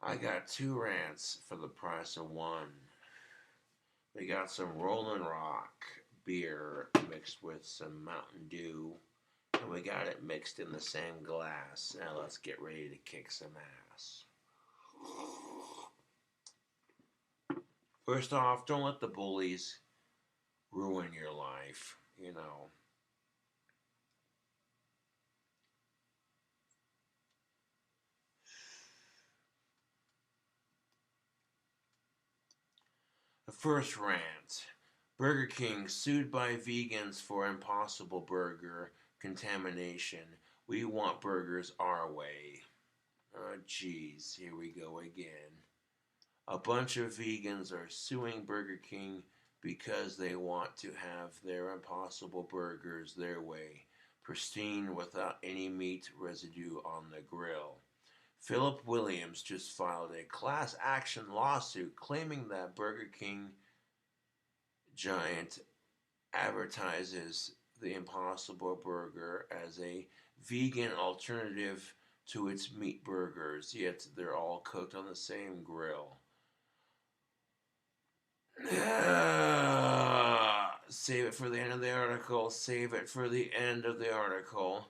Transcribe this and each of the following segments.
I got 2 rants for the price of 1. We got some Rolling Rock beer mixed with some Mountain Dew, and we got it mixed in the same glass. Now let's get ready to kick some ass. First off, don't let the bullies ruin your life, you know. The first rant. Burger King sued by vegans for Impossible Burger contamination. We want burgers our way. Oh, geez, here we go again. A bunch of vegans are suing Burger King because they want to have their Impossible Burgers their way, pristine without any meat residue on the grill. Philip Williams just filed a class action lawsuit claiming that Burger King giant advertises the Impossible Burger as a vegan alternative to its meat burgers, yet they're all cooked on the same grill. Save it for the end of the article. Save it for the end of the article.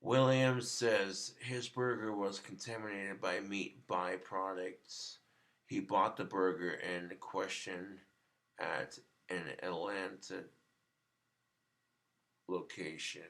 Williams says his burger was contaminated by meat byproducts. He bought the burger in question at an Atlanta location.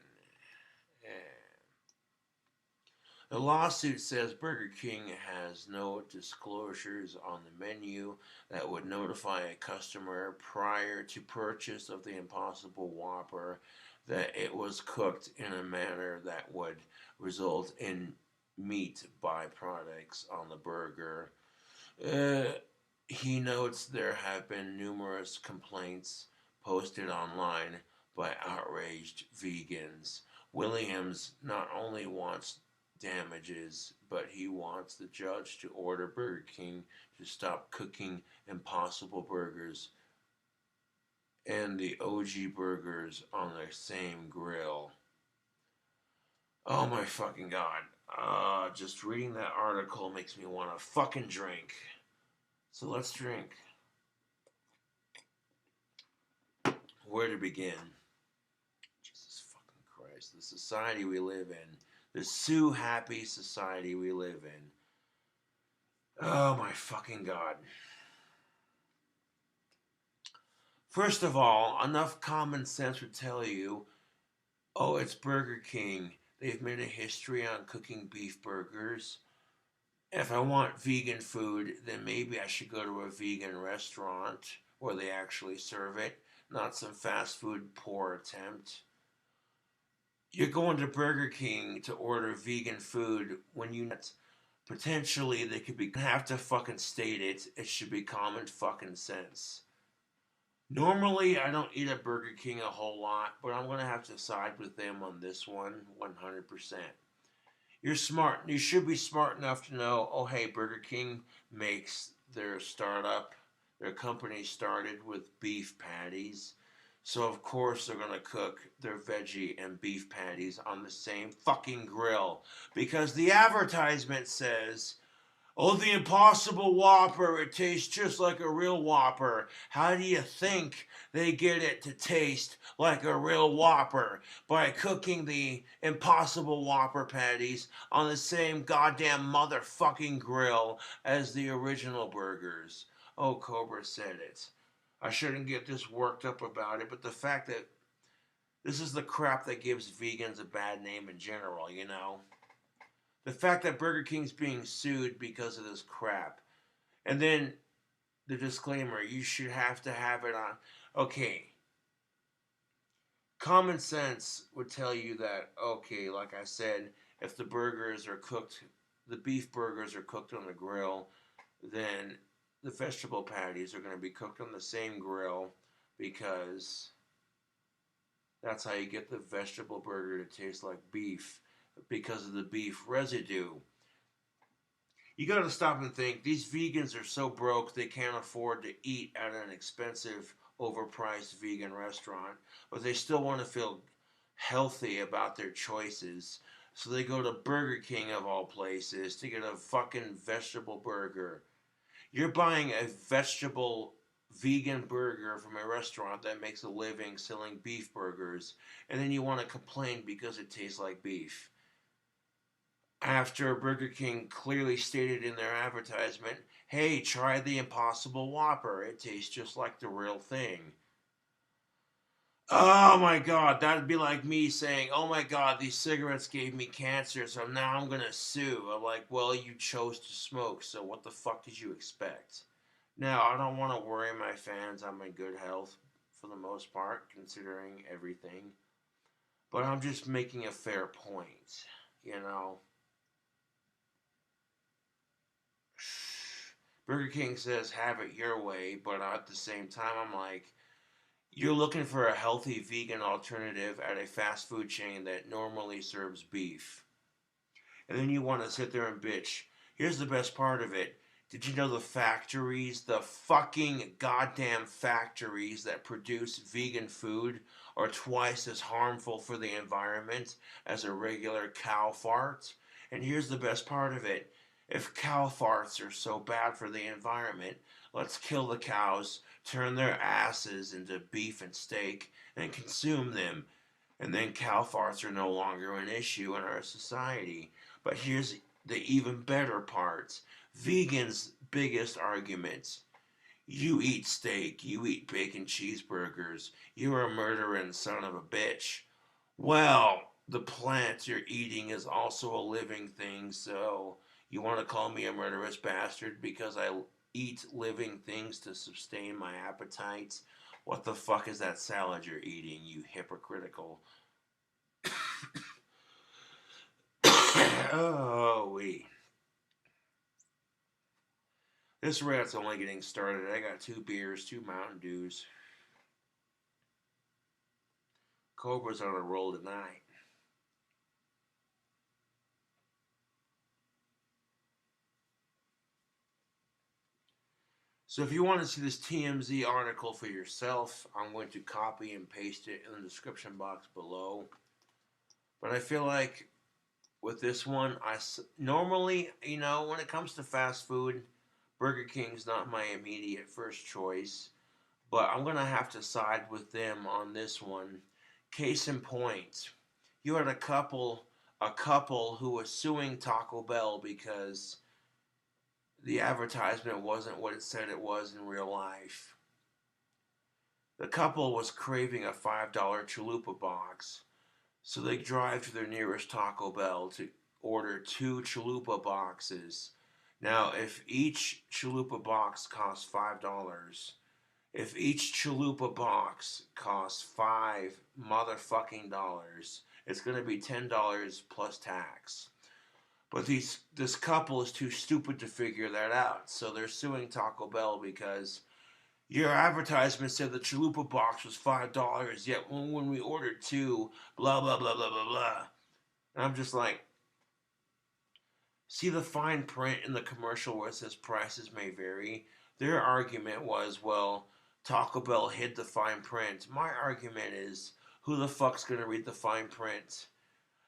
The lawsuit says Burger King has no disclosures on the menu that would notify a customer prior to purchase of the Impossible Whopper that it was cooked in a manner that would result in meat byproducts on the burger. He notes there have been numerous complaints posted online by outraged vegans. Williams not only wants damages, but he wants the judge to order Burger King to stop cooking Impossible Burgers and the OG burgers on the same grill. Oh my fucking god. Just reading that article makes me want to fucking drink. So let's drink. Where to begin? Jesus fucking Christ. The society we live in. The sue-happy society we live in. Oh my fucking god. First of all, enough common sense would tell you, oh, it's Burger King. They've made a history on cooking beef burgers. If I want vegan food, then maybe I should go to a vegan restaurant where they actually serve it, not some fast food poor attempt. You're going to Burger King to order vegan food when you potentially they could be have to fucking state it. It should be common fucking sense. Normally, I don't eat at Burger King a whole lot, but I'm gonna have to side with them on this one 100%. You're smart. You should be smart enough to know, oh hey, Burger King makes their company started with beef patties. So of course they're going to cook their veggie and beef patties on the same fucking grill. Because the advertisement says, oh, the Impossible Whopper, it tastes just like a real Whopper. How do you think they get it to taste like a real Whopper? By cooking the Impossible Whopper patties on the same goddamn motherfucking grill as the original burgers. Oh, Cobra said it. I shouldn't get this worked up about it, but the fact that this is the crap that gives vegans a bad name in general, you know? The fact that Burger King's being sued because of this crap. And then the disclaimer, you should have to have it on. Okay. Common sense would tell you that, okay, like I said, if the burgers are cooked, the beef burgers are cooked on the grill, then the vegetable patties are going to be cooked on the same grill because that's how you get the vegetable burger to taste like beef, because of the beef residue. You got to stop and think, these vegans are so broke they can't afford to eat at an expensive, overpriced vegan restaurant, but they still want to feel healthy about their choices. So they go to Burger King of all places to get a fucking vegetable burger. You're buying a vegetable vegan burger from a restaurant that makes a living selling beef burgers, and then you want to complain because it tastes like beef. After Burger King clearly stated in their advertisement, hey, try the Impossible Whopper. It tastes just like the real thing. Oh my god, that'd be like me saying, oh my god, these cigarettes gave me cancer, so now I'm gonna sue. I'm like, well, you chose to smoke, so what the fuck did you expect? Now, I don't want to worry my fans. I'm in good health for the most part, considering everything. But I'm just making a fair point, you know? Burger King says have it your way, but at the same time, I'm like, you're looking for a healthy vegan alternative at a fast food chain that normally serves beef. And then you want to sit there and bitch. Here's the best part of it. Did you know the factories, the fucking goddamn factories that produce vegan food are twice as harmful for the environment as a regular cow fart? And here's the best part of it. If cow farts are so bad for the environment, let's kill the cows, turn their asses into beef and steak, and consume them. And then cow farts are no longer an issue in our society. But here's the even better part. Vegans' biggest arguments. You eat steak, you eat bacon cheeseburgers, you're a murdering son of a bitch. Well, the plant you're eating is also a living thing, so you want to call me a murderous bastard because I eat living things to sustain my appetites? What the fuck is that salad you're eating, you hypocritical? Oh, wait. This rant's only getting started. I got 2 beers, 2 Mountain Dews. Cobra's on a roll tonight. So if you want to see this TMZ article for yourself, I'm going to copy and paste it in the description box below. But I feel like with this one, normally, when it comes to fast food, Burger King's not my immediate first choice. But I'm going to have to side with them on this one. Case in point, you had a couple who was suing Taco Bell because the advertisement wasn't what it said it was in real life. The couple was craving a $5 chalupa box, so they drive to their nearest Taco Bell to order 2 chalupa boxes. Now, if each chalupa box costs $5, if each chalupa box costs $5 motherfucking, it's going to be $10 plus tax. But this couple is too stupid to figure that out, so they're suing Taco Bell because your advertisement said the chalupa box was $5, yet when we ordered 2, blah blah blah blah blah blah. And I'm just like, see the fine print in the commercial where it says prices may vary? Their argument was, well, Taco Bell hid the fine print. My argument is, who the fuck's gonna read the fine print?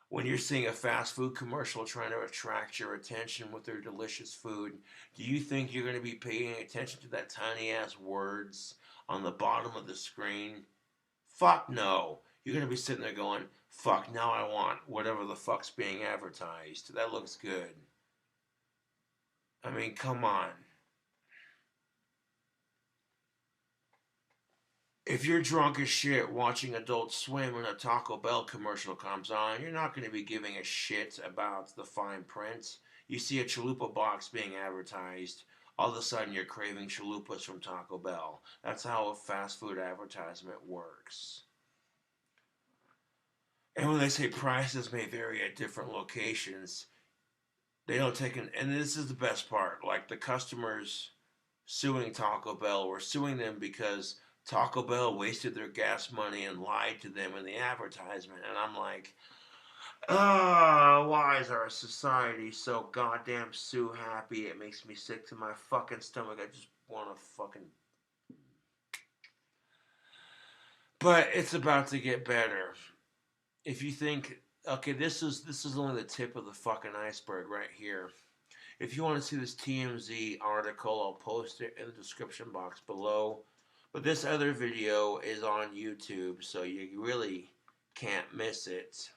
When you're seeing a fast food commercial trying to attract your attention with their delicious food, do you think you're going to be paying attention to that tiny ass words on the bottom of the screen? Fuck no. You're going to be sitting there going, fuck, now I want whatever the fuck's being advertised. That looks good. I mean, come on. If you're drunk as shit watching Adult Swim and a Taco Bell commercial comes on, you're not going to be giving a shit about the fine print. You see a chalupa box being advertised, all of a sudden you're craving chalupas from Taco Bell. That's how a fast food advertisement works. And when they say prices may vary at different locations, they don't take an. And this is the best part. Like the customers suing Taco Bell were suing them because Taco Bell wasted their gas money and lied to them in the advertisement. And I'm like, oh, why is our society so goddamn sue happy? It makes me sick to my fucking stomach. I just want to fucking. But it's about to get better. If you think Okay, this is only the tip of the fucking iceberg right here. If you want to see this TMZ article, I'll post it in the description box below. But this other video is on YouTube, so you really can't miss it.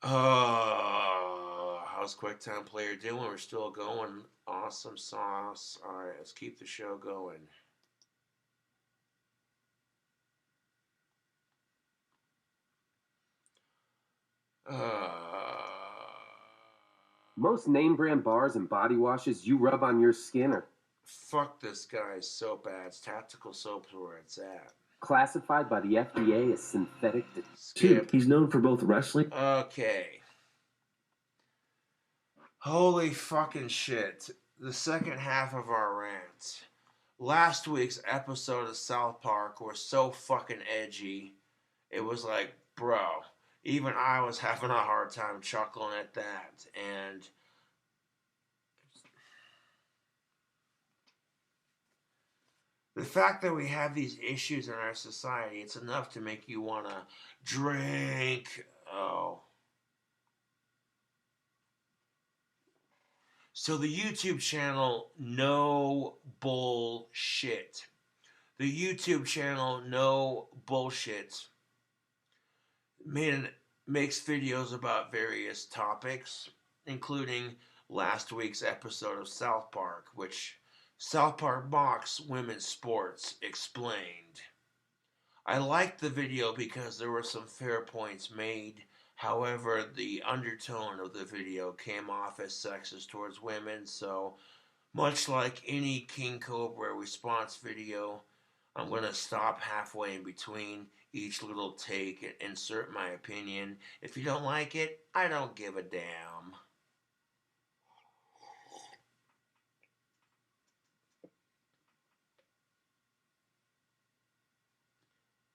How's QuickTime Player doing? We're still going. Awesome sauce. Alright, let's keep the show going. Most name brand bars and body washes you rub on your skin are Fuck this guy's soap ads. Tactical soap's where it's at. classified by the FDA as synthetic. Skip. He's known for both wrestling. Okay. Holy fucking shit. The second half of our rant. Last week's episode of South Park was so fucking edgy. It was like, bro, even I was having a hard time chuckling at that. And the fact that we have these issues in our society, it's enough to make you want to drink. Oh. So the YouTube channel, No Bullshit. The YouTube channel, No Bullshit, makes videos about various topics, including last week's episode of South Park, which South Park mocks women's sports explained. I liked the video because there were some fair points made. However, the undertone of the video came off as sexist towards women, so much like any King Cobra response video, I'm going to stop halfway in between each little take and insert my opinion. If you don't like it, I don't give a damn.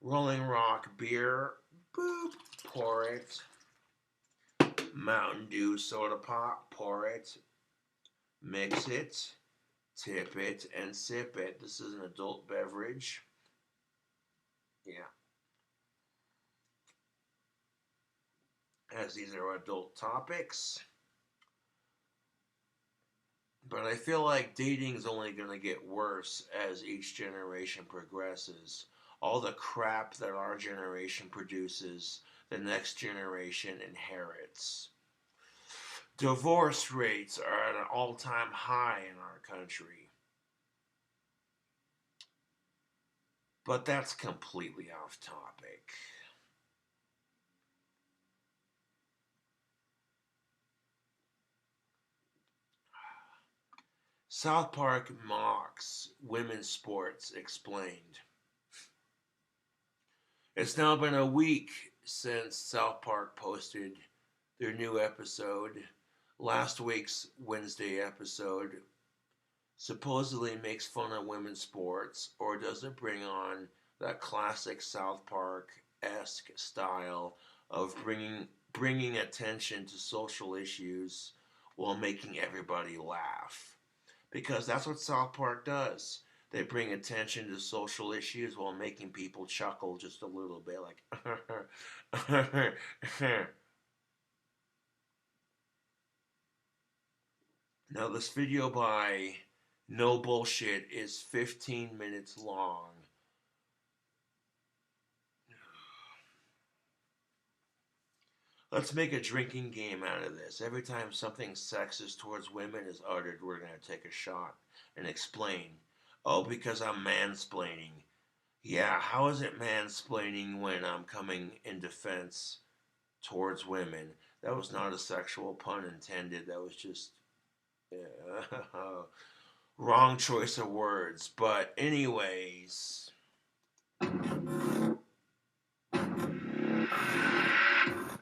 Rolling Rock beer, boop, pour it. Mountain Dew soda pop, pour it. Mix it, tip it, and sip it. This is an adult beverage. Yeah. As these are adult topics. But I feel like dating is only going to get worse as each generation progresses. All the crap that our generation produces, the next generation inherits. Divorce rates are at an all-time high in our country. But that's completely off topic. South Park mocks women's sports explained. It's now been a week since South Park posted their new episode. Last week's Wednesday episode supposedly makes fun of women's sports, or does it bring on that classic South Park-esque style of bringing attention to social issues while making everybody laugh? Because that's what South Park does. They bring attention to social issues while making people chuckle just a little bit, like Now this video by No Bullshit is 15 minutes long. Let's make a drinking game out of this. Every time something sexist towards women is uttered, we're going to take a shot and explain. Oh, because I'm mansplaining. Yeah, how is it mansplaining when I'm coming in defense towards women? That was not a sexual pun intended. That was just wrong choice of words. But anyways,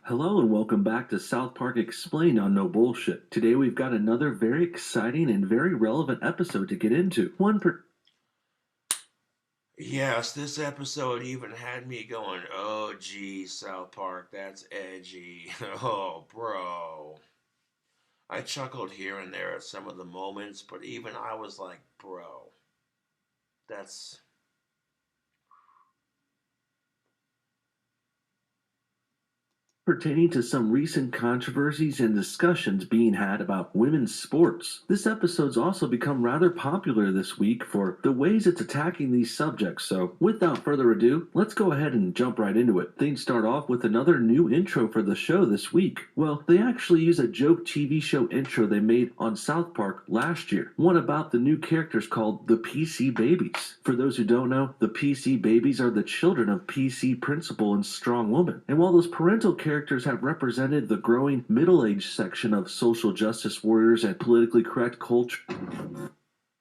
Hello and welcome back to South Park Explained on No Bullshit. Today we've got another very exciting and very relevant episode to get into. Yes, this episode even had me going, oh gee, South Park, that's edgy. Oh, bro. I chuckled here and there at some of the moments, but even I was like, bro, that's... pertaining to some recent controversies and discussions being had about women's sports. This episode's also become rather popular this week for the ways it's attacking these subjects, so without further ado, let's go ahead and jump right into it. Things start off with another new intro for the show this week. Well, they actually use a joke TV show intro they made on South Park last year, one about the new characters called the PC Babies. For those who don't know, the PC Babies are the children of PC Principal and Strong Woman, and while those parental characters have represented the growing middle-aged section of social justice warriors and politically correct culture.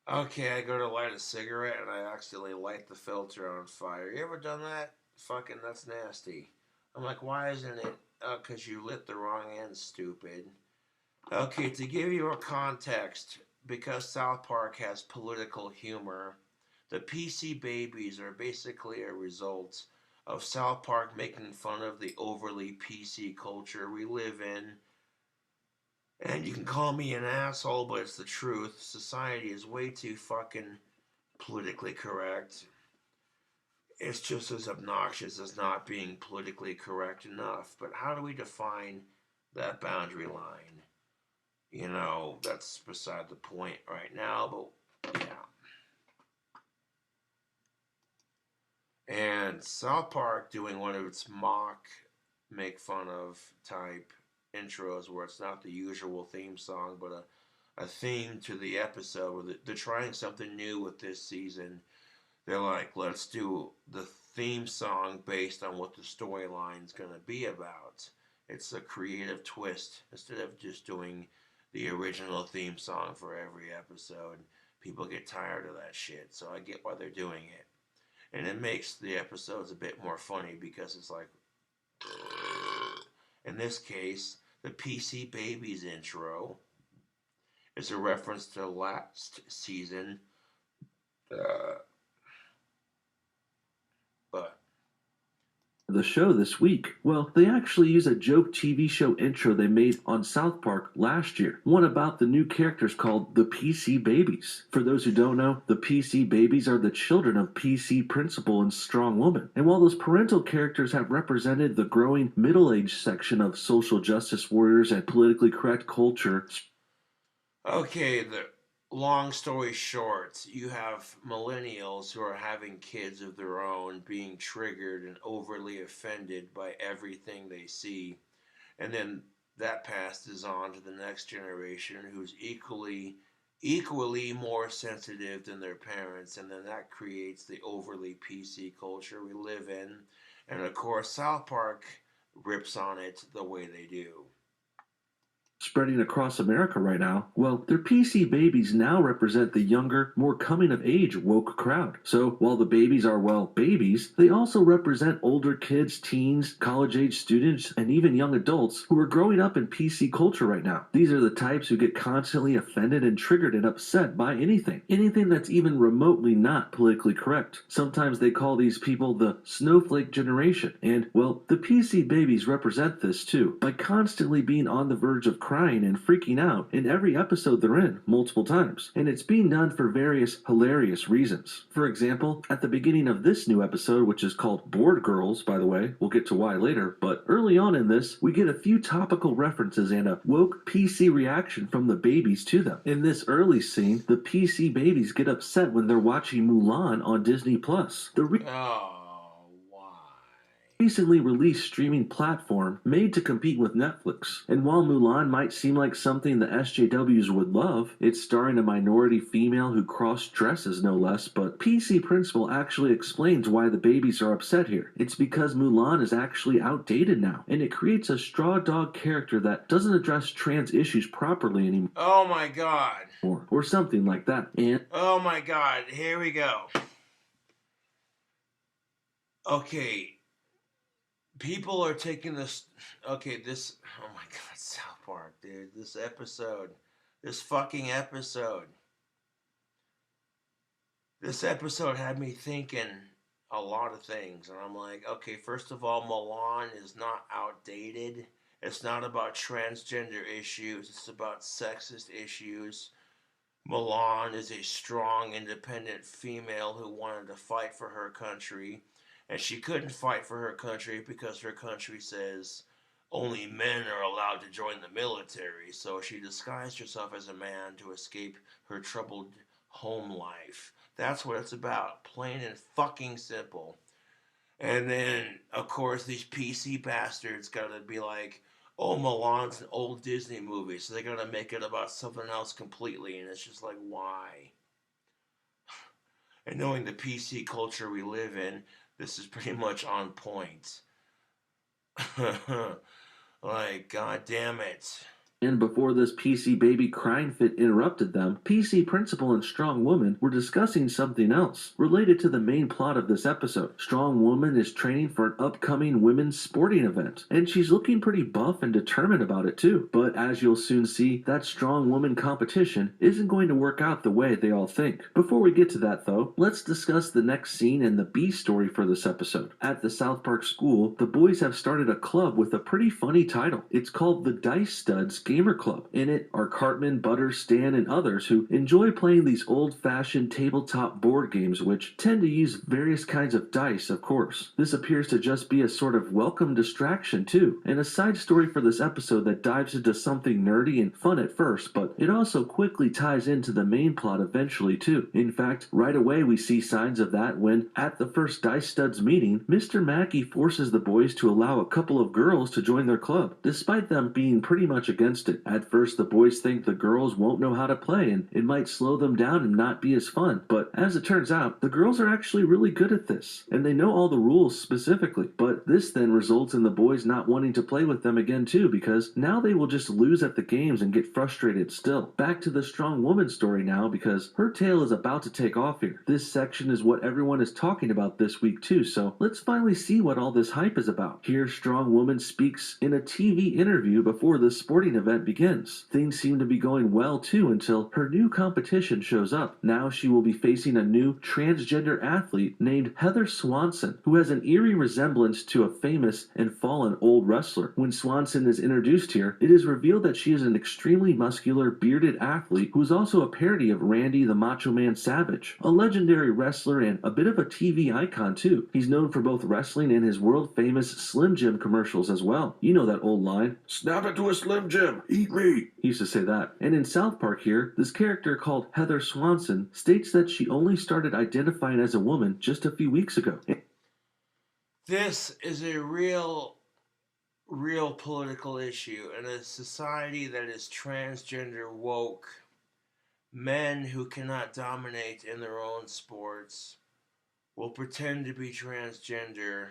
Okay, I go to light a cigarette and I accidentally light the filter on fire. You ever done that? Fucking, that's nasty. I'm like, why isn't it? Because you lit the wrong end, stupid. Okay, to give you a context, because South Park has political humor, the PC Babies are basically a result of South Park making fun of the overly PC culture we live in. And you can call me an asshole, but it's the truth. Society is way too fucking politically correct. It's just as obnoxious as not being politically correct enough. But how do we define that boundary line? You know, that's beside the point right now, but yeah. And South Park doing one of its mock make fun of type intros where it's not the usual theme song but a theme to the episode where they're trying something new with this season. They're like, let's do the theme song based on what the storyline's going to be about. It's a creative twist instead of just doing the original theme song for every episode. People get tired of that shit, so I get why they're doing it. And it makes the episodes a bit more funny because it's like, in this case, the PC Babies intro is a reference to last season. But The show this week. Well, they actually use a joke TV show intro they made on South Park last year, one about the new characters called the PC Babies. For those who don't know, the PC Babies are the children of PC Principal and Strong Woman, and while those parental characters have represented the growing middle-aged section of social justice warriors and politically correct culture. okay, the long story short, you have millennials who are having kids of their own being triggered and overly offended by everything they see. And then that passes on to the next generation who's equally more sensitive than their parents, and then that creates the overly PC culture we live in. And of course, South Park rips on it the way they do. Spreading across America right now, well, their PC babies now represent the younger, more coming of age woke crowd. So while the babies are, well, babies, they also represent older kids, teens, college age students, and even young adults who are growing up in PC culture right now. These are the types who get constantly offended and triggered and upset by anything that's even remotely not politically correct. Sometimes they call these people the snowflake generation. And, well, the PC babies represent this too, by constantly being on the verge of crying and freaking out in every episode they're in, multiple times. And it's being done for various hilarious reasons. For example, at the beginning of this new episode, which is called Bored Girls, by the way, we'll get to why later, but early on in this, we get a few topical references and a woke PC reaction from the babies to them. In this early scene, the PC babies get upset when they're watching Mulan on Disney+. Oh, why? Recently released streaming platform made to compete with Netflix. And while Mulan might seem like something the SJWs would love, it's starring a minority female who cross-dresses no less, but PC Principal actually explains why the babies are upset here. It's because Mulan is actually outdated now, and it creates a straw dog character that doesn't address trans issues properly anymore. Oh my god. Or something like that. And oh my god, here we go. Okay. People are taking this. Okay, this. Oh my god, South Park, dude. This fucking episode. This episode had me thinking a lot of things. And I'm like, okay, first of all, Milan is not outdated. It's not about transgender issues, it's about sexist issues. Milan is a strong, independent female who wanted to fight for her country. And she couldn't fight for her country because her country says, only men are allowed to join the military, so she disguised herself as a man to escape her troubled home life. That's what it's about, plain and fucking simple. And then, of course, these PC bastards gotta be like, oh, Milan's an old Disney movie, so they gotta make it about something else completely, and it's just like, why? And knowing the PC culture we live in, this is pretty much on point. Like, god damn it. And before this PC baby crying fit interrupted them, PC Principal and Strong Woman were discussing something else related to the main plot of this episode. Strong Woman is training for an upcoming women's sporting event, and she's looking pretty buff and determined about it too. But as you'll soon see, that Strong Woman competition isn't going to work out the way they all think. Before we get to that though, let's discuss the next scene and the B story for this episode. At the South Park school, the boys have started a club with a pretty funny title. It's called the Dice Studs Gamer Club. In it are Cartman, Butter, Stan, and others who enjoy playing these old-fashioned tabletop board games which tend to use various kinds of dice, of course. This appears to just be a sort of welcome distraction too, and a side story for this episode that dives into something nerdy and fun at first, but it also quickly ties into the main plot eventually too. In fact, right away we see signs of that when, at the first Dice Studs meeting, Mr. Mackey forces the boys to allow a couple of girls to join their club, despite them being pretty much against it. At first, the boys think the girls won't know how to play and it might slow them down and not be as fun. But as it turns out, the girls are actually really good at this, and they know all the rules specifically. But this then results in the boys not wanting to play with them again too, because now they will just lose at the games and get frustrated still. Back to the Strong Woman story now, because her tale is about to take off here. This section is what everyone is talking about this week too, so let's finally see what all this hype is about. Here, Strong Woman speaks in a TV interview before the sporting event begins. Things seem to be going well too until her new competition shows up. Now she will be facing a new transgender athlete named Heather Swanson, who has an eerie resemblance to a famous and fallen old wrestler. When Swanson is introduced here, it is revealed that she is an extremely muscular, bearded athlete who is also a parody of Randy the Macho Man Savage, a legendary wrestler and a bit of a TV icon too. He's known for both wrestling and his world-famous Slim Jim commercials as well. You know that old line, "Snap it to a Slim Jim, eat me." He used to say that. And in South Park here, this character called Heather Swanson states that she only started identifying as a woman just a few weeks ago. This is a real political issue in a society that is transgender woke. Men who cannot dominate in their own sports will pretend to be transgender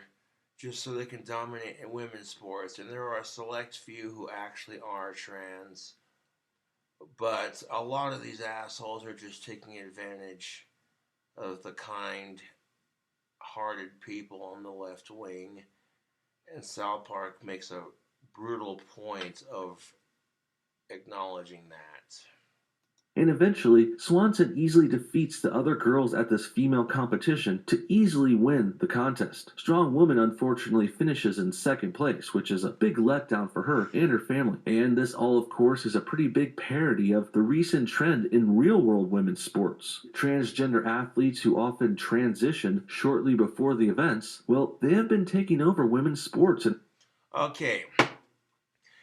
just so they can dominate in women's sports. And there are a select few who actually are trans. But a lot of these assholes are just taking advantage of the kind hearted people on the left wing. And South Park makes a brutal point of acknowledging that. And eventually, Swanson easily defeats the other girls at this female competition to easily win the contest. Strong Woman unfortunately finishes in second place, which is a big letdown for her and her family. And this all, of course, is a pretty big parody of the recent trend in real-world women's sports. Transgender athletes who often transition shortly before the events, well, they have been taking over women's sports and... Okay,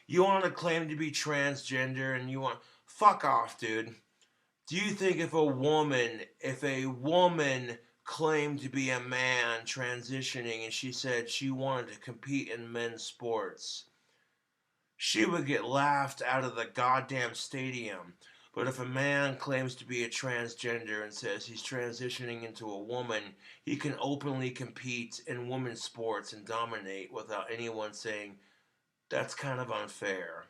you want to claim to be transgender and you want... Fuck off, dude. Do you think if a woman claimed to be a man transitioning and she said she wanted to compete in men's sports, she would get laughed out of the goddamn stadium? But if a man claims to be a transgender and says he's transitioning into a woman, he can openly compete in women's sports and dominate without anyone saying, that's kind of unfair.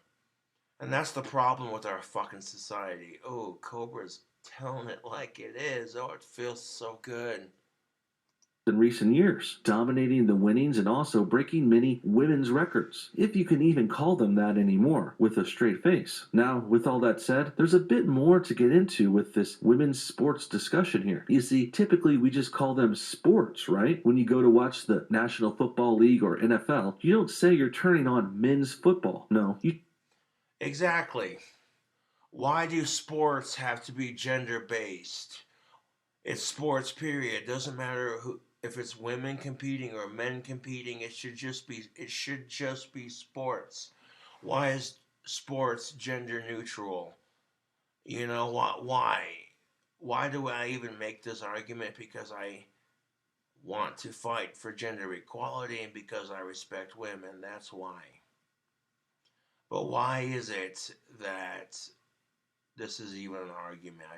And that's the problem with our fucking society. Oh, Cobra's telling it like it is. Oh, it feels so good. In recent years, dominating the winnings and also breaking many women's records, if you can even call them that anymore, with a straight face. Now, with all that said, there's a bit more to get into with this women's sports discussion here. You see, typically we just call them sports, right? When you go to watch the National Football League or NFL, you don't say you're turning on men's football. No, you... Exactly. Why do sports have to be gender-based? It's sports, period. Doesn't matter if it's women competing or men competing, it should just be sports. Why is sports gender neutral? You know why do I even make this argument? Because I want to fight for gender equality and because I respect women. That's why. But why is it that this is even an argument?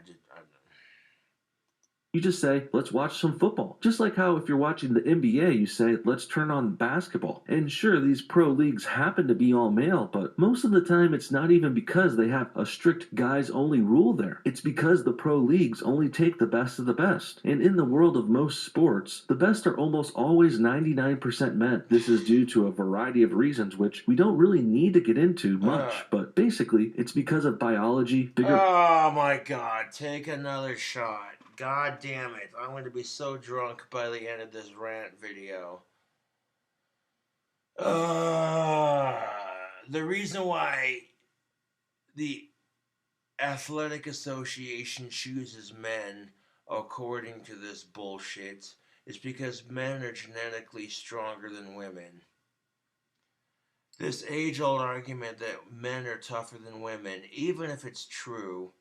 You just say, let's watch some football. Just like how if you're watching the NBA, you say, let's turn on basketball. And sure, these pro leagues happen to be all male, but most of the time it's not even because they have a strict guys only rule there. It's because the pro leagues only take the best of the best. And in the world of most sports, the best are almost always 99% men. This is due to a variety of reasons, which we don't really need to get into much, but basically, it's because of biology, Oh my god, take another shot. God damn it. I'm going to be so drunk by the end of this rant video. The reason why the Athletic Association chooses men, according to this bullshit, is because men are genetically stronger than women. This age-old argument that men are tougher than women, even if it's true,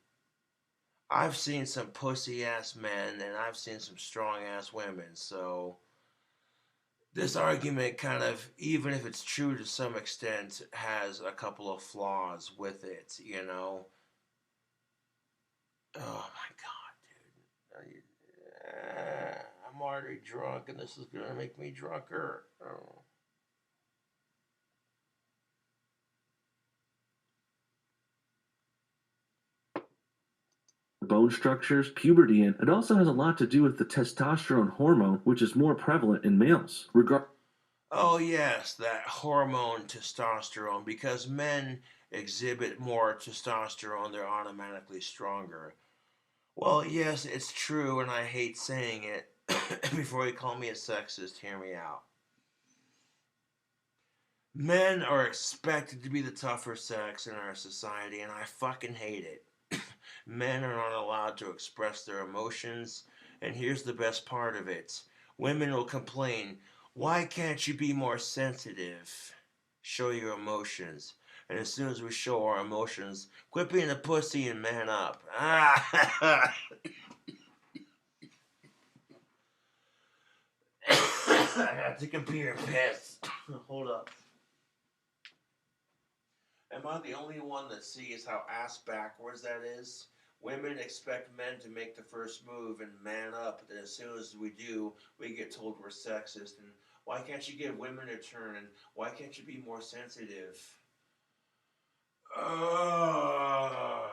I've seen some pussy-ass men and I've seen some strong-ass women, so this argument kind of, even if it's true to some extent, has a couple of flaws with it, you know? Oh my god, dude. I'm already drunk and this is gonna make me drunker. Oh. bone structures, puberty, and it also has a lot to do with the testosterone hormone, which is more prevalent in males. Oh, yes, that hormone testosterone. Because men exhibit more testosterone, they're automatically stronger. Well, yes, it's true, and I hate saying it. Before you call me a sexist, hear me out. Men are expected to be the tougher sex in our society, and I fucking hate it. Men are not allowed to express their emotions, and here's the best part of it. Women will complain, why can't you be more sensitive? Show your emotions. And as soon as we show our emotions, quit being a pussy and man up. I have to compare piss. Hold up. Am I the only one that sees how ass backwards that is? Women expect men to make the first move and man up, but then as soon as we do, we get told we're sexist. And why can't you give women a turn? And why can't you be more sensitive? Uh,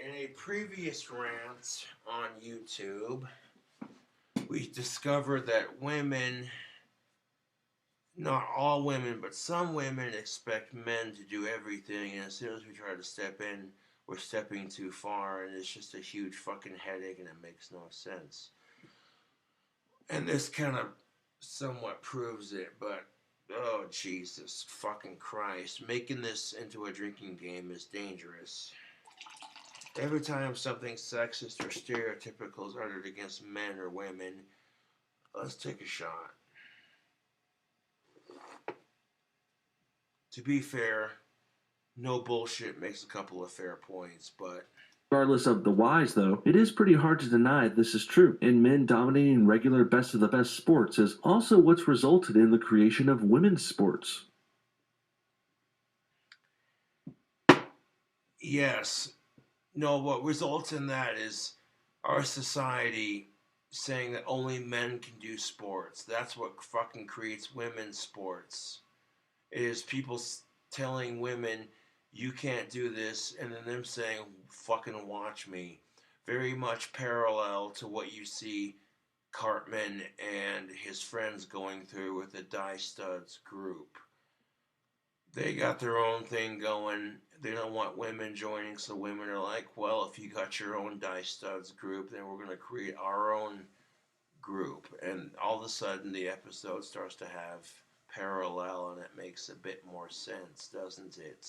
in a previous rant on YouTube, we discovered that women, not all women, but some women expect men to do everything, and as soon as we try to step in, we're stepping too far, and it's just a huge fucking headache, and it makes no sense. And this kind of somewhat proves it, but oh Jesus fucking Christ, making this into a drinking game is dangerous. Every time something sexist or stereotypical is uttered against men or women, let's take a shot. To be fair, no bullshit makes a couple of fair points, but Regardless of the whys, though, it is pretty hard to deny this is true, and men dominating regular best of the best sports is also what's resulted in the creation of women's sports. Yes. No, what results in that is our society saying that only men can do sports. That's what fucking creates women's sports. It is people telling women, you can't do this, and then them saying, fucking watch me. Very much parallel to what you see Cartman and his friends going through with the Die Studs group. They got their own thing going. They don't want women joining, so women are like, well, if you got your own Die Studs group, then we're going to create our own group. And all of a sudden, the episode starts to have parallel, and it makes a bit more sense, doesn't it?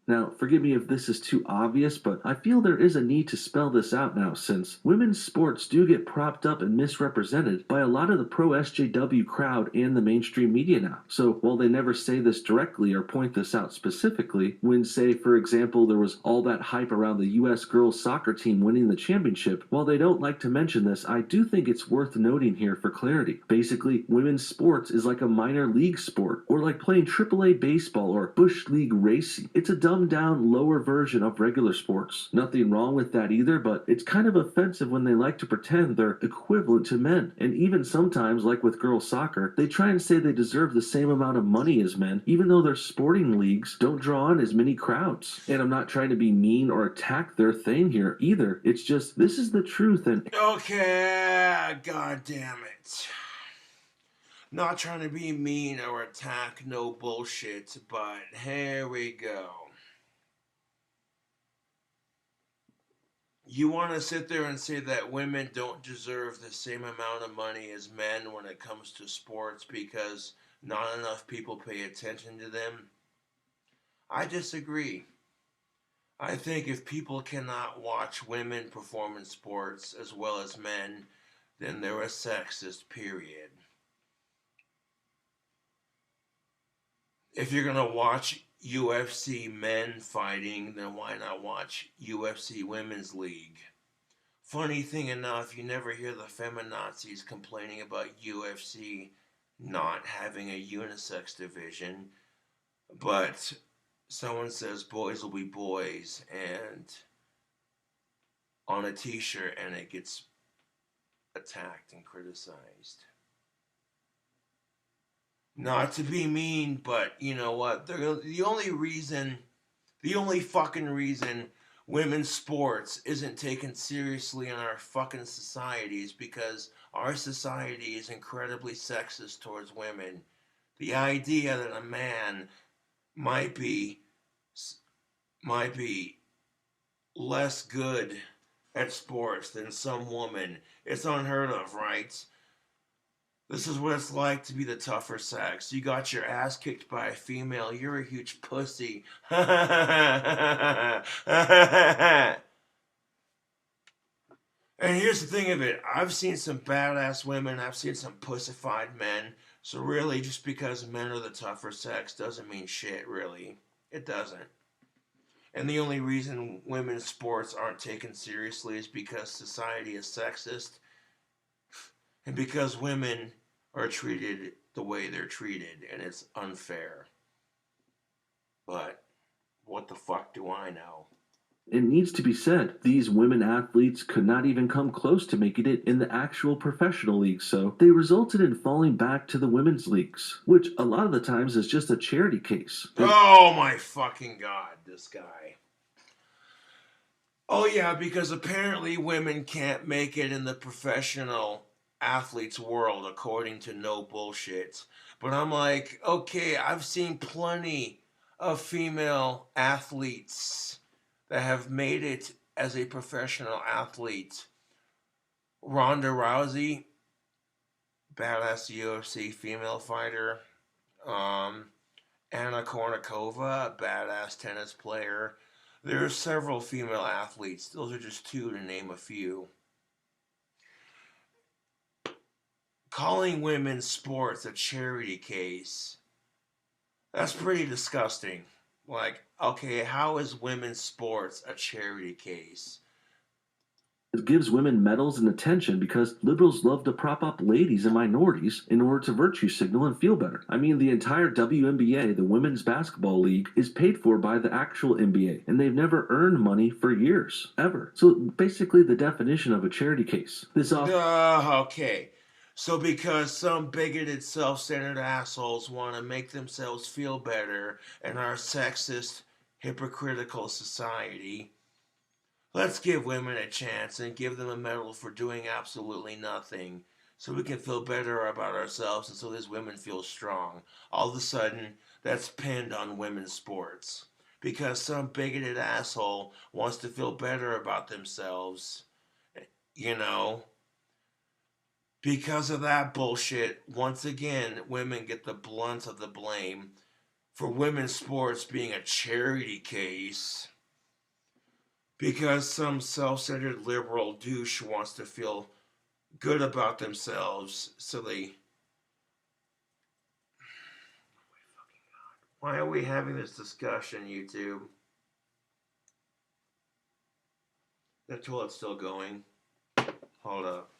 Now, forgive me if this is too obvious, but I feel there is a need to spell this out now since women's sports do get propped up and misrepresented by a lot of the pro SJW crowd and the mainstream media now. So while they never say this directly or point this out specifically, when, say, for example, there was all that hype around the US girls soccer team winning the championship, while they don't like to mention this, I do think it's worth noting here for clarity. Basically, women's sports is like a minor league sport, or like playing AAA baseball or Bush League racing. It's a dumbed down, lower version of regular sports. Nothing wrong with that either, but it's kind of offensive when they like to pretend they're equivalent to men. And even sometimes, like with girls soccer, they try and say they deserve the same amount of money as men, even though their sporting leagues don't draw on as many crowds. And I'm not trying to be mean or attack their thing here either. It's just, this is the truth. And okay, god damn it. Not trying to be mean or attack no bullshit, but here we go. You want to sit there and say that women don't deserve the same amount of money as men when it comes to sports because not enough people pay attention to them? I disagree. I think if people cannot watch women perform in sports as well as men, then they're a sexist, period. If you're going to watch UFC men fighting, then why not watch UFC Women's League? Funny thing enough, you never hear the feminazis complaining about UFC not having a unisex division, but someone says boys will be boys and on a t-shirt and it gets attacked and criticized. Not to be mean, but you know what? The only fucking reason women's sports isn't taken seriously in our fucking society is because our society is incredibly sexist towards women. The idea that a man might be less good at sports than some woman, it's unheard of, right? This is what it's like to be the tougher sex. You got your ass kicked by a female. You're a huge pussy. And here's the thing of it. I've seen some badass women. I've seen some pussified men. So really, just because men are the tougher sex doesn't mean shit, really. It doesn't. And the only reason women's sports aren't taken seriously is because society is sexist and because women are treated the way they're treated, and it's unfair. But what the fuck do I know? it needs to be said, these women athletes could not even come close to making it in the actual professional leagues, so they resulted in falling back to the women's leagues, which a lot of the times is just a charity case. Oh my fucking god, this guy. Oh yeah, because apparently women can't make it in the professional athletes world according to no bullshit. But I'm like, okay, I've seen plenty of female athletes that have made it as a professional athlete. Ronda Rousey, badass UFC female fighter. Anna Kournikova, badass tennis player. There are several female athletes. Those are just two to name a few. Calling women's sports a charity case, that's pretty disgusting. Like, okay, how is women's sports a charity case? It gives women medals and attention because liberals love to prop up ladies and minorities in order to virtue signal and feel better. I mean, the entire WNBA, the Women's Basketball League, is paid for by the actual NBA, and they've never earned money for years, ever. So basically the definition of a charity case. Okay. So because some bigoted, self-centered assholes want to make themselves feel better in our sexist, hypocritical society, let's give women a chance and give them a medal for doing absolutely nothing so we can feel better about ourselves and so these women feel strong. All of a sudden, that's pinned on women's sports because some bigoted asshole wants to feel better about themselves, you know. Because of that bullshit, once again, women get the blunt of the blame for women's sports being a charity case. Because some self-centered liberal douche wants to feel good about themselves, so they... Why are we having this discussion, YouTube? The toilet's still going. Hold up.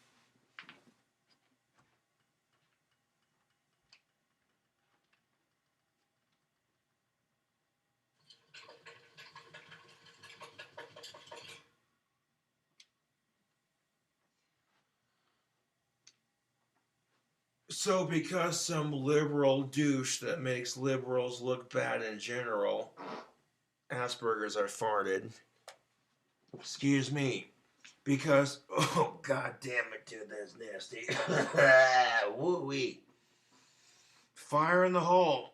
So because some liberal douche that makes liberals look bad in general, Asperger's are farted. Excuse me. Because, oh god damn it, dude, that's nasty. Woo-wee. Fire in the hole.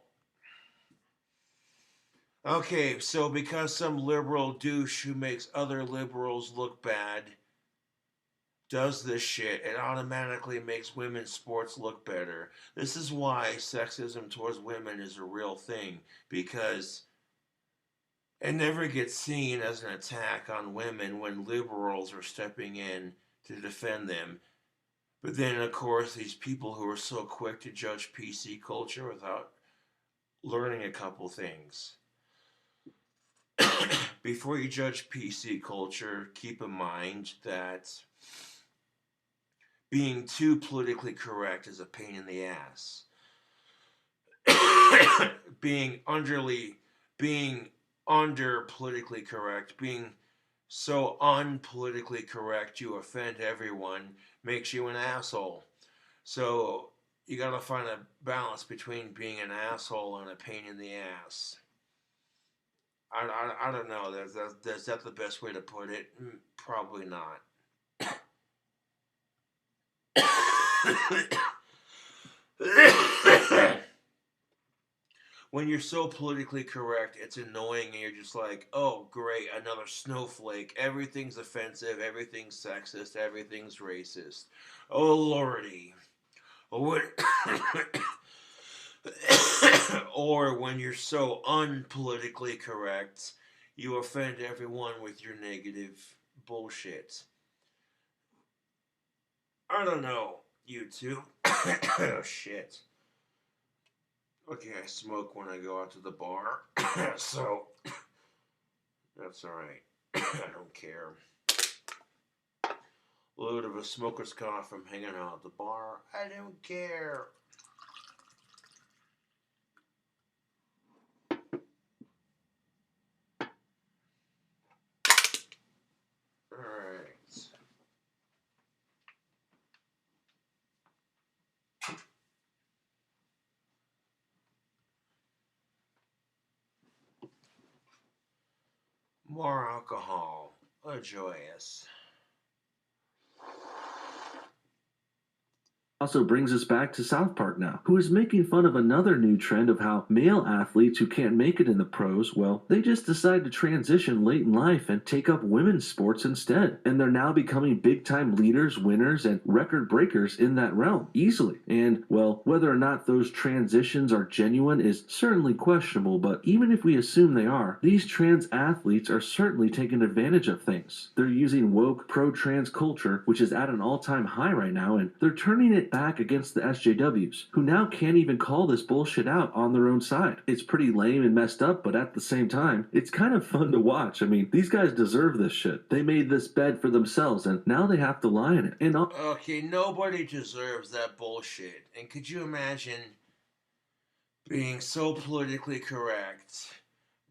Okay, so because some liberal douche who makes other liberals look bad does this shit, it automatically makes women's sports look better. This is why sexism towards women is a real thing, because it never gets seen as an attack on women when liberals are stepping in to defend them. But then, of course, these people who are so quick to judge PC culture without learning a couple things. Before you judge PC culture, keep in mind that being too politically correct is a pain in the ass. being under politically correct, being so unpolitically correct you offend everyone, makes you an asshole. So you gotta find a balance between being an asshole and a pain in the ass. I don't know. Is that the best way to put it? Probably not. When you're so politically correct, it's annoying and you're just like, oh, great, another snowflake. Everything's offensive, everything's sexist, everything's racist. Oh, lordy. Or when you're so unpolitically correct, you offend everyone with your negative bullshit. I don't know, YouTube. Oh, shit. Okay, I smoke when I go out to the bar, so that's alright. I don't care. Load of a smoker's cough from hanging out at the bar. I don't care. Alright. More alcohol. Joyous. Also brings us back to South Park now, who is making fun of another new trend of how male athletes who can't make it in the pros, well, they just decide to transition late in life and take up women's sports instead. And they're now becoming big-time leaders, winners, and record breakers in that realm, easily. And, well, whether or not those transitions are genuine is certainly questionable, but even if we assume they are, these trans athletes are certainly taking advantage of things. They're using woke pro-trans culture, which is at an all-time high right now, and they're turning it hit back against the SJWs, who now can't even call this bullshit out on their own side. It's pretty lame and messed up, but at the same time, it's kind of fun to watch. I mean, these guys deserve this shit. They made this bed for themselves, and now they have to lie in it. And okay, nobody deserves that bullshit. And could you imagine being so politically correct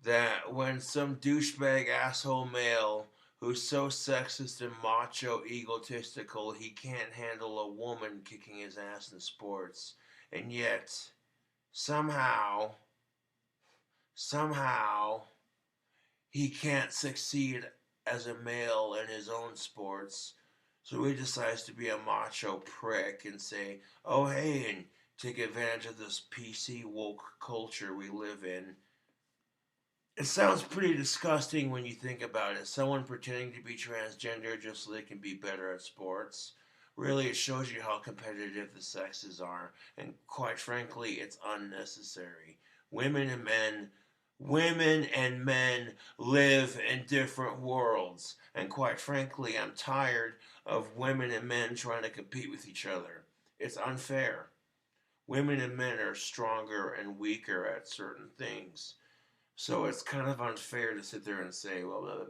that when some douchebag asshole male who's so sexist and macho egotistical he can't handle a woman kicking his ass in sports, and yet somehow he can't succeed as a male in his own sports, so he decides to be a macho prick and say, oh hey, and take advantage of this PC woke culture we live in. It sounds pretty disgusting when you think about it. Someone pretending to be transgender just so they can be better at sports. Really, it shows you how competitive the sexes are, and quite frankly, it's unnecessary. Women and men live in different worlds, and quite frankly, I'm tired of women and men trying to compete with each other. It's unfair. Women and men are stronger and weaker at certain things. So it's kind of unfair to sit there and say, well,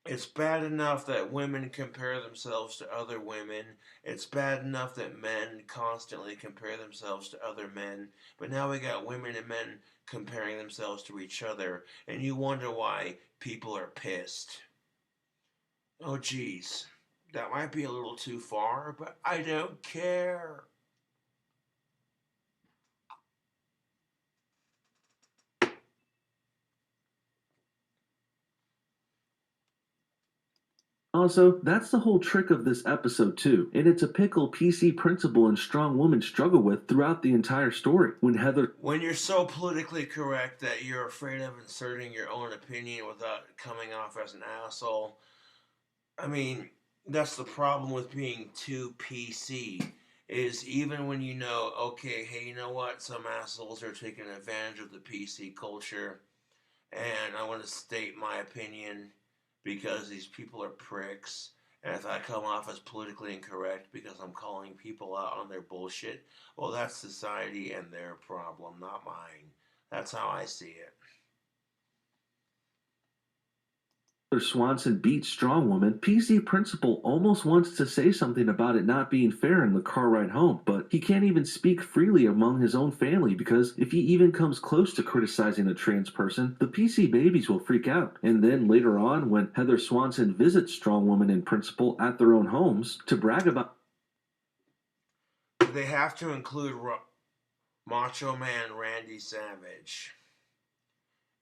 it's bad enough that women compare themselves to other women. It's bad enough that men constantly compare themselves to other men. But now we got women and men comparing themselves to each other. And you wonder why people are pissed. Oh, geez. That might be a little too far, but I don't care. also, that's the whole trick of this episode too, and it's a pickle PC principal and strong woman struggle with throughout the entire story. When you're so politically correct that you're afraid of inserting your own opinion without coming off as an asshole, I mean, that's the problem with being too PC. Is even when you know, okay, hey, you know what? Some assholes are taking advantage of the PC culture, and I want to state my opinion because these people are pricks. And if I come off as politically incorrect because I'm calling people out on their bullshit, well, that's society and their problem, not mine. That's how I see it. Swanson beats strong woman, PC principal almost wants to say something about it not being fair in the car ride home, but he can't even speak freely among his own family because if he even comes close to criticizing a trans person, the PC babies will freak out. And then later on, when Heather Swanson visits strong woman and principal at their own homes to brag about, they have to include Macho Man Randy Savage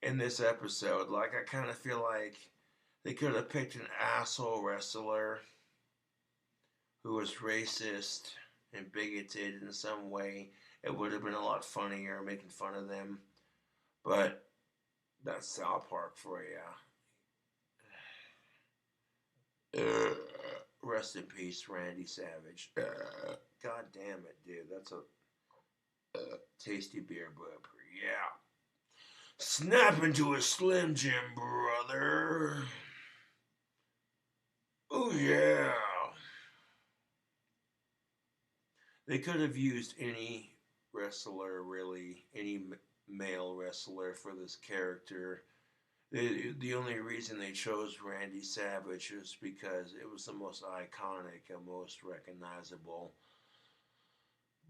in this episode. Like, I kind of feel like they could have picked an asshole wrestler who was racist and bigoted in some way. It would have been a lot funnier making fun of them. But that's South Park for you. Rest in peace, Randy Savage. God damn it, dude. That's a tasty beer bumper. Yeah. Snap into a Slim Jim, brother. Oh, yeah. They could have used any wrestler, really, any male wrestler for this character. The only reason they chose Randy Savage was because it was the most iconic and most recognizable.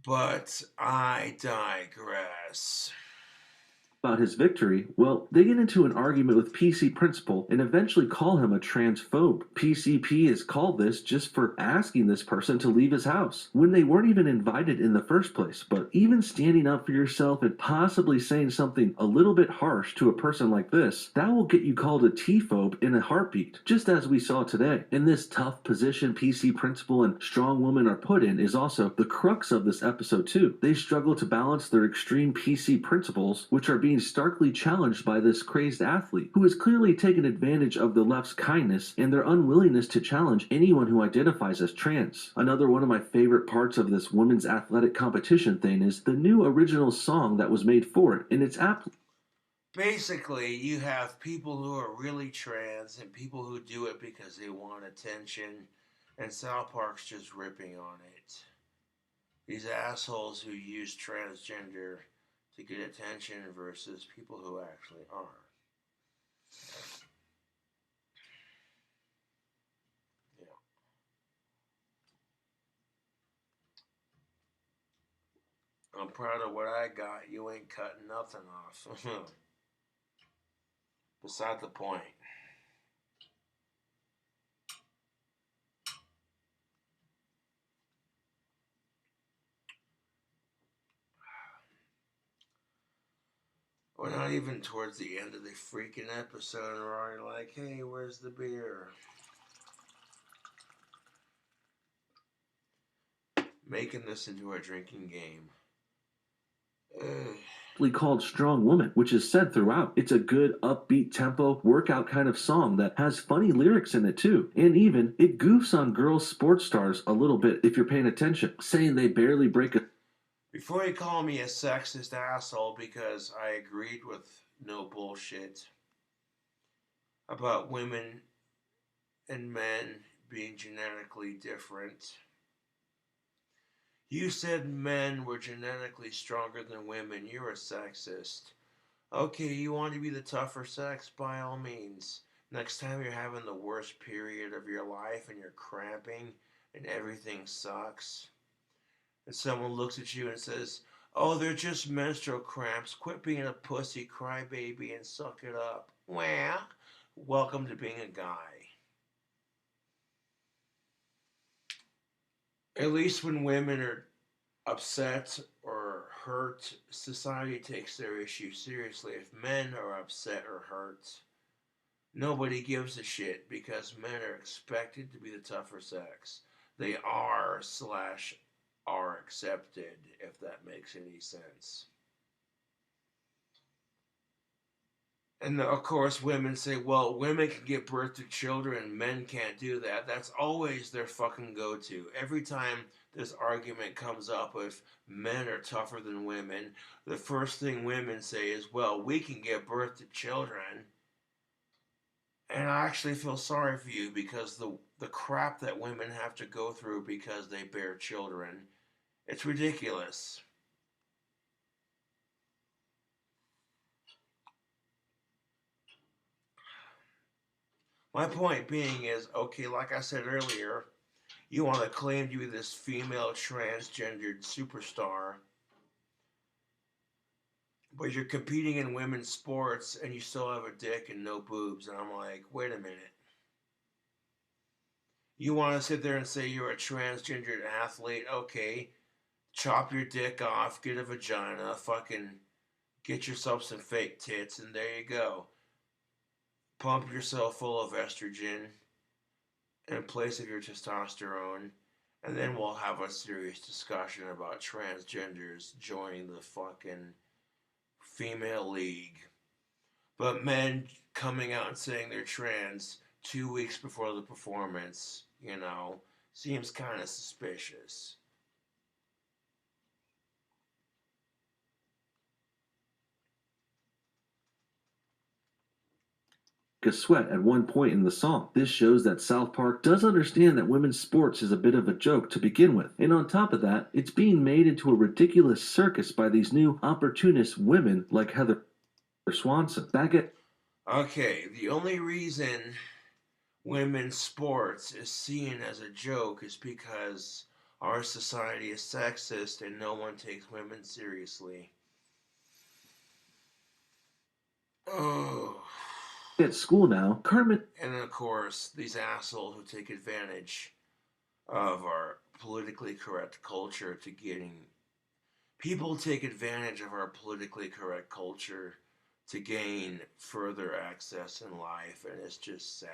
But I digress. About his victory, well, they get into an argument with PC Principal and eventually call him a transphobe. PCP is called this just for asking this person to leave his house when they weren't even invited in the first place. But even standing up for yourself and possibly saying something a little bit harsh to a person like this, that will get you called a T-phobe in a heartbeat, just as we saw today. And this tough position PC Principal and strong woman are put in is also the crux of this episode too. They struggle to balance their extreme PC principles, which are being starkly challenged by this crazed athlete who has clearly taken advantage of the left's kindness and their unwillingness to challenge anyone who identifies as trans. Another one of my favorite parts of this women's athletic competition thing is the new original song that was made for it, and it's basically, you have people who are really trans and people who do it because they want attention, and South Park's just ripping on it. These assholes who use transgender to get attention versus people who actually are. Yeah. I'm proud of what I got. You ain't cutting nothing off. Beside the point. We're not even towards the end of the freaking episode, and we're already like, hey, where's the beer? Making this into a drinking game. Called Strong Woman, which is said throughout. It's a good, upbeat tempo, workout kind of song that has funny lyrics in it too. And even, it goofs on girls' sports stars a little bit if you're paying attention, saying they barely break a... Before you call me a sexist asshole because I agreed with no bullshit about women and men being genetically different. You said men were genetically stronger than women. You're a sexist. Okay, you want to be the tougher sex? By all means. Next time you're having the worst period of your life and you're cramping and everything sucks, and someone looks at you and says, oh, they're just menstrual cramps. Quit being a pussy crybaby and suck it up. Well, welcome to being a guy. At least when women are upset or hurt, society takes their issue seriously. If men are upset or hurt, nobody gives a shit because men are expected to be the tougher sex. They are accepted, if that makes any sense. And of course, women say, well, women can give birth to children, men can't do that. That's always their fucking go to. Every time this argument comes up if men are tougher than women, the first thing women say is, well, we can give birth to children. And I actually feel sorry for you because the crap that women have to go through because they bear children, it's ridiculous. My point being is, okay, like I said earlier, you want to claim to be this female transgendered superstar, but you're competing in women's sports and you still have a dick and no boobs. And I'm like, wait a minute. You want to sit there and say you're a transgendered athlete? Okay, chop your dick off, get a vagina, fucking get yourself some fake tits, and there you go. Pump yourself full of estrogen in place of your testosterone, and then we'll have a serious discussion about transgenders joining the fucking female league. But men coming out and saying they're trans 2 weeks before the performance, seems kind of suspicious. A sweat at one point in the song. This shows that South Park does understand that women's sports is a bit of a joke to begin with. And on top of that, it's being made into a ridiculous circus by these new opportunist women like Heather Swanson. Okay, the only reason women's sports is seen as a joke is because our society is sexist and no one takes women seriously. Oh. At school now, Carmen... And of course, these assholes who take advantage of our politically correct culture to getting... People take advantage of our politically correct culture to gain further access in life, and it's just sad.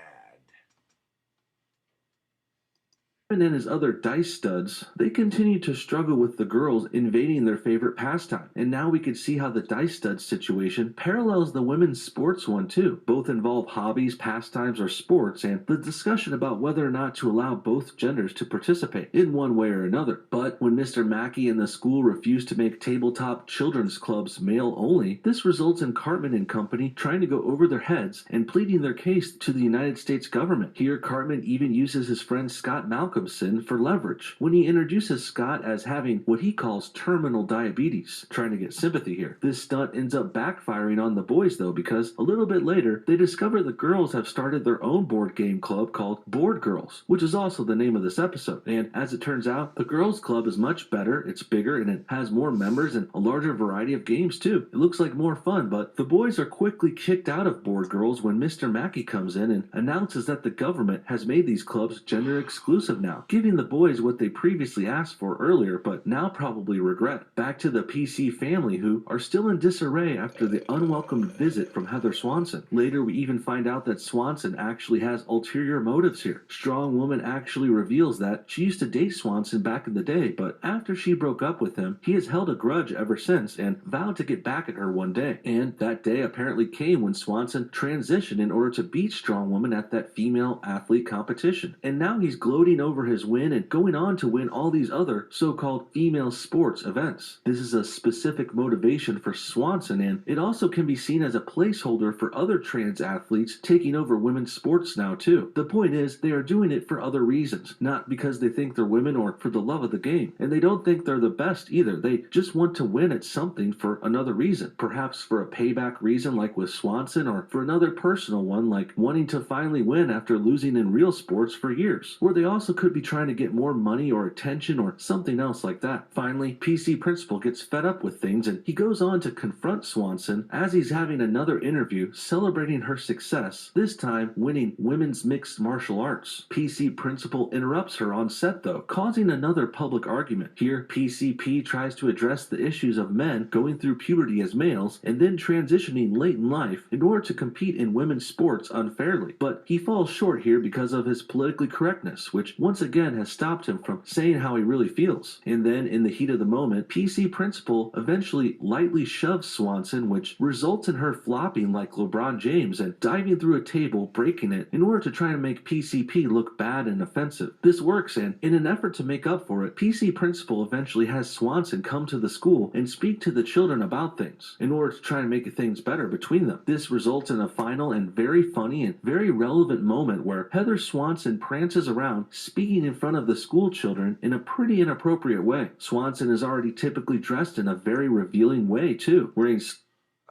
And then his other dice studs, they continue to struggle with the girls invading their favorite pastime. And now we can see how the dice stud situation parallels the women's sports one too. Both involve hobbies, pastimes, or sports, and the discussion about whether or not to allow both genders to participate in one way or another. But when Mr. Mackey and the school refuse to make tabletop children's clubs male only, this results in Cartman and company trying to go over their heads and pleading their case to the United States government. Here, Cartman even uses his friend Scott Malcolmson for leverage when he introduces Scott as having what he calls terminal diabetes, trying to get sympathy here. This stunt ends up backfiring on the boys though, because a little bit later they discover the girls have started their own board game club called Board Girls, which is also the name of this episode. And as it turns out, the girls club is much better, it's bigger, and it has more members and a larger variety of games too. It looks like more fun, but the boys are quickly kicked out of Board Girls when Mr. Mackey comes in and announces that the government has made these clubs gender exclusive now, giving the boys what they previously asked for earlier but now probably regret. Back to the PC family, who are still in disarray after the unwelcome visit from Heather Swanson. Later we even find out that Swanson actually has ulterior motives here. Strong Woman actually reveals that she used to date Swanson back in the day, but after she broke up with him, he has held a grudge ever since and vowed to get back at her one day. And that day apparently came when Swanson transitioned in order to beat Strong Woman at that female athlete competition. And now he's gloating over his win and going on to win all these other so-called female sports events. This is a specific motivation for Swanson, and it also can be seen as a placeholder for other trans athletes taking over women's sports now too. The point is, they are doing it for other reasons, not because they think they're women or for the love of the game. And they don't think they're the best either. They just want to win at something for another reason. Perhaps for a payback reason like with Swanson, or for another personal one like wanting to finally win after losing in real sports for years. Or they also could be trying to get more money or attention or something else like that. Finally, PC Principal gets fed up with things and he goes on to confront Swanson as he's having another interview celebrating her success, this time winning women's mixed martial arts. PC Principal interrupts her on set though, causing another public argument. Here, PCP tries to address the issues of men going through puberty as males and then transitioning late in life in order to compete in women's sports unfairly. But he falls short here because of his politically correctness, which once again has stopped him from saying how he really feels. And then, in the heat of the moment, PC Principal eventually lightly shoves Swanson, which results in her flopping like LeBron James and diving through a table, breaking it, in order to try to make PCP look bad and offensive. This works, and in an effort to make up for it, PC Principal eventually has Swanson come to the school and speak to the children about things, in order to try and make things better between them. This results in a final and very funny and very relevant moment where Heather Swanson prances around speaking in front of the school children in a pretty inappropriate way. Swanson is already typically dressed in a very revealing way too, wearing...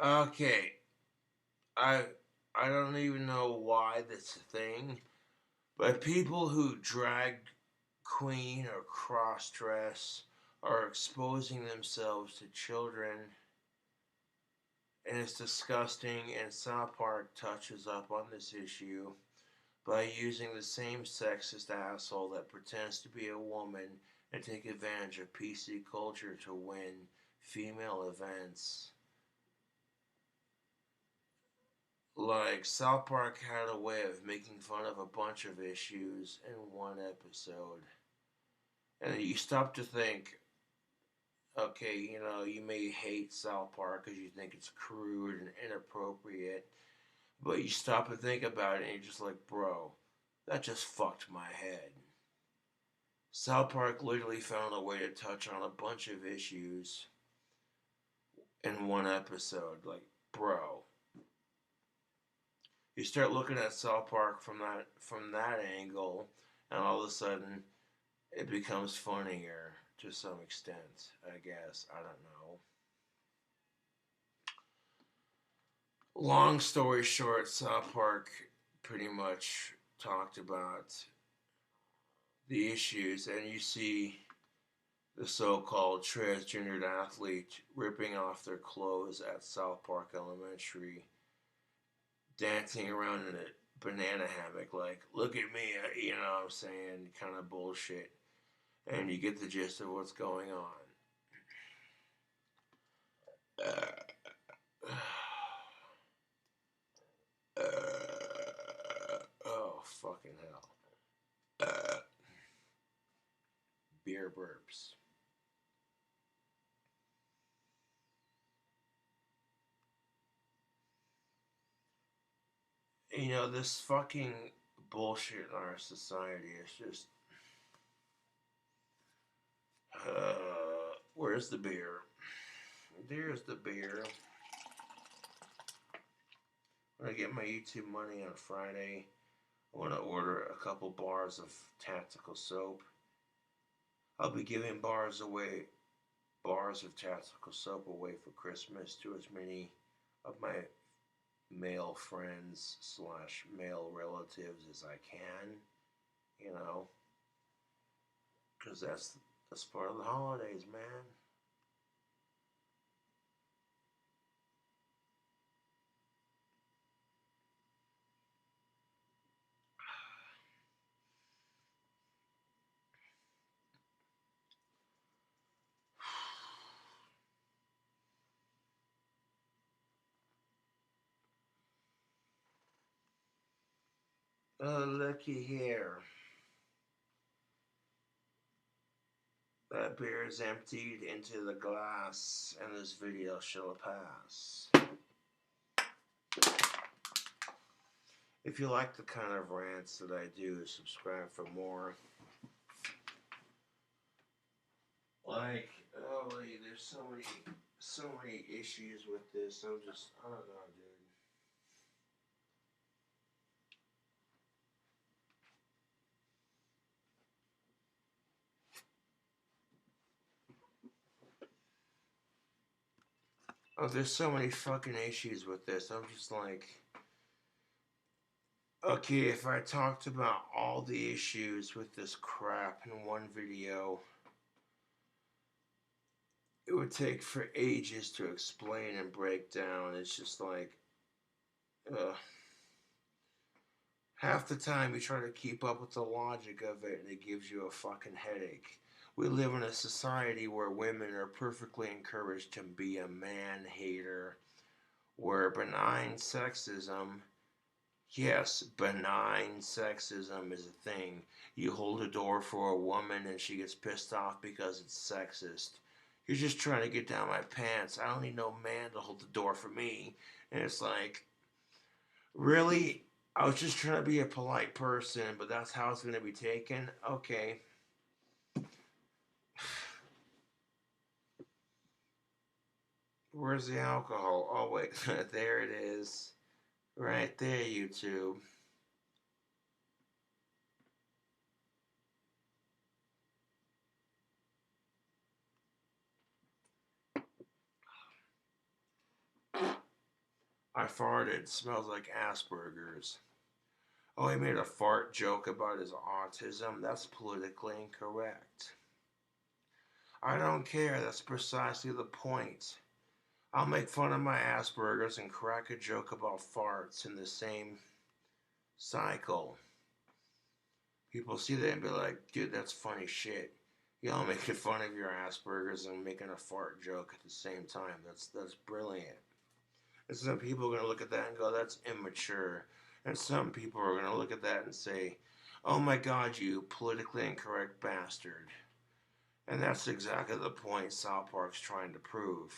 Okay, I don't even know why that's a thing, but people who drag queen or cross dress are exposing themselves to children, and it's disgusting, and South Park touches up on this issue by using the same sexist asshole that pretends to be a woman and take advantage of PC culture to win female events. Like, South Park had a way of making fun of a bunch of issues in one episode. And you stop to think, okay, you may hate South Park because you think it's crude and inappropriate, but you stop and think about it and you're just like, bro, that just fucked my head. South Park literally found a way to touch on a bunch of issues in one episode. Like, bro. You start looking at South Park from that angle, and all of a sudden, it becomes funnier to some extent, I guess. I don't know. Long story short, South Park pretty much talked about the issues, and you see the so-called transgendered athlete ripping off their clothes at South Park Elementary, dancing around in a banana hammock like, look at me, you know what I'm saying, kind of bullshit. And you get the gist of what's going on. Oh, fucking hell. beer burps. You know, this fucking bullshit in our society is just. Where's the beer? There's the beer. When I get my YouTube money on Friday, I want to order a couple bars of tactical soap. I'll be giving bars of tactical soap away for Christmas to as many of my male friends / male relatives as I can, you know, because that's part of the holidays, man. Oh, looky here. That beer is emptied into the glass, and this video shall pass. If you like the kind of rants that I do, subscribe for more. Like, holy, there's so many issues with this. I don't know, dude. Oh, there's so many fucking issues with this. I'm just like, okay, if I talked about all the issues with this crap in one video, it would take for ages to explain and break down. It's just like, half the time you try to keep up with the logic of it and it gives you a fucking headache. We live in a society where women are perfectly encouraged to be a man-hater, where benign sexism, yes, benign sexism is a thing. You hold a door for a woman and she gets pissed off because it's sexist. You're just trying to get down my pants. I don't need no man to hold the door for me. And it's like, really? I was just trying to be a polite person, but that's how it's going to be taken? Okay. Where's the alcohol? Oh, wait. There it is. Right there, YouTube. I farted. Smells like Asperger's. Oh, he made a fart joke about his autism. That's politically incorrect. I don't care. That's precisely the point. I'll make fun of my Asperger's and crack a joke about farts in the same cycle. People see that and be like, dude, that's funny shit. Y'all making fun of your Asperger's and making a fart joke at the same time. That's brilliant. And some people are going to look at that and go, that's immature. And some people are going to look at that and say, oh my god, you politically incorrect bastard. And that's exactly the point South Park's trying to prove.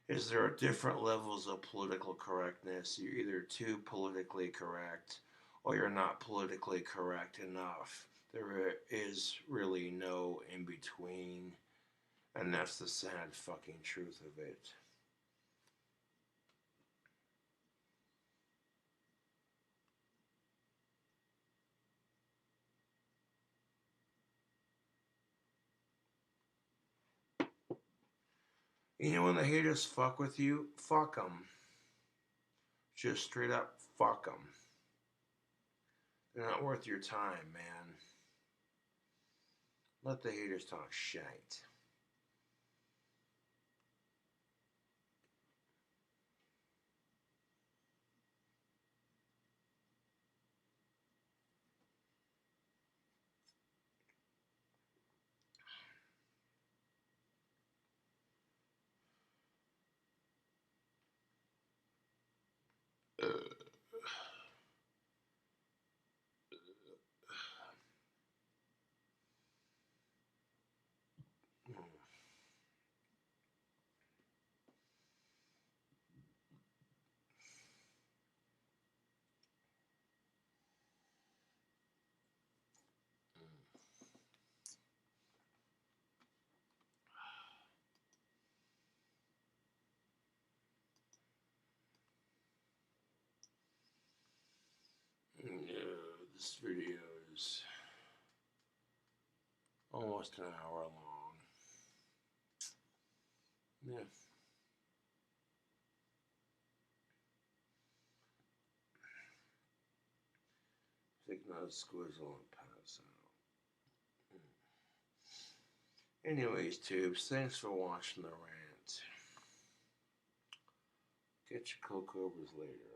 Is there are different levels of political correctness. You're either too politically correct or you're not politically correct enough. There is really no in between. And that's the sad fucking truth of it. You know when the haters fuck with you? Fuck them. Just straight up fuck them. They're not worth your time, man. Let the haters talk shite. This video is almost an hour long. Yeah. Take another squizzle and pass out. Anyways, tubes, thanks for watching the rant. Catch your cold cobras later.